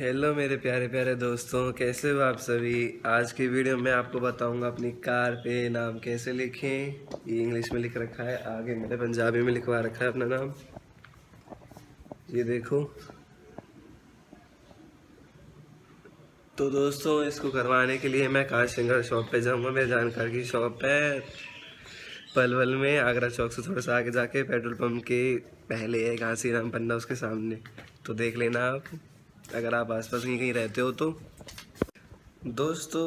Hello मेरे प्यारे प्यारे दोस्तों, कैसे हो आप सभी। आज की वीडियो में आपको बताऊंगा अपनी कार पे नाम कैसे लिखें। ये इंग्लिश में लिख रखा है, आगे मैंने पंजाबी में लिखवा रखा है अपना नाम। ये देखो। तो दोस्तों, इसको करवाने के लिए मैं कार सिंगर शॉप पे जाऊंगा। मेरे जानकार की शॉप है पलवल में, आगरा चौक से थोड़ा सा आगे जाके पेट्रोल पंप के पहले है घासी राम पन्ना, उसके सामने। तो देख लेना आप, अगर आप आसपास कहीं रहते हो तो। दोस्तों,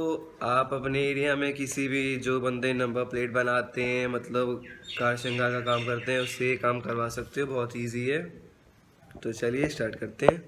आप अपने एरिया में किसी भी जो बंदे नंबर प्लेट बनाते हैं, मतलब कार श्रृंगार का काम करते हैं, उससे ये काम करवा सकते हो। बहुत इजी है। तो चलिए स्टार्ट करते हैं।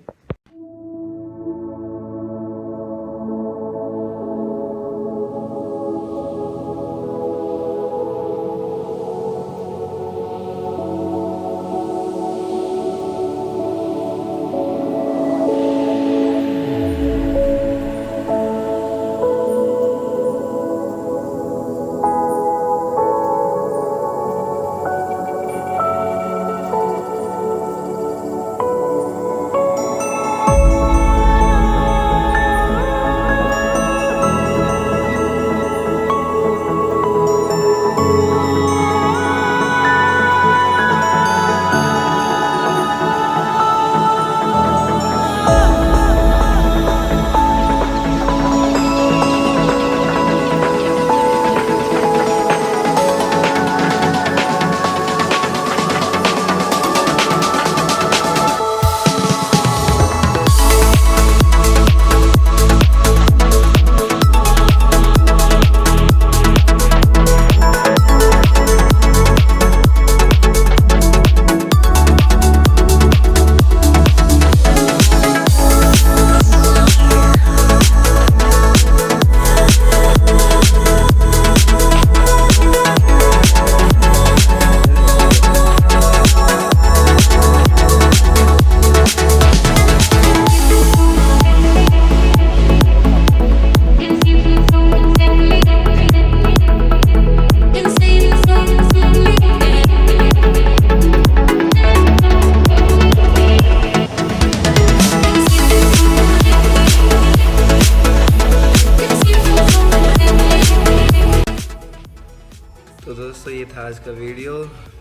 तो दोस्तों, ये था आज का वीडियो।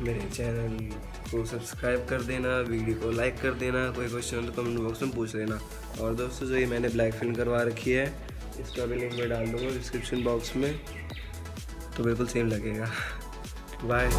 मेरे चैनल को सब्सक्राइब कर देना, वीडियो को लाइक कर देना। कोई क्वेश्चन हो तो कमेंट बॉक्स में पूछ लेना। और दोस्तों, जो ये मैंने ब्लैक फिल्म करवा रखी है, इसका भी लिंक मैं डाल दूँगा डिस्क्रिप्शन बॉक्स में, तो बिल्कुल सेम लगेगा। बाय।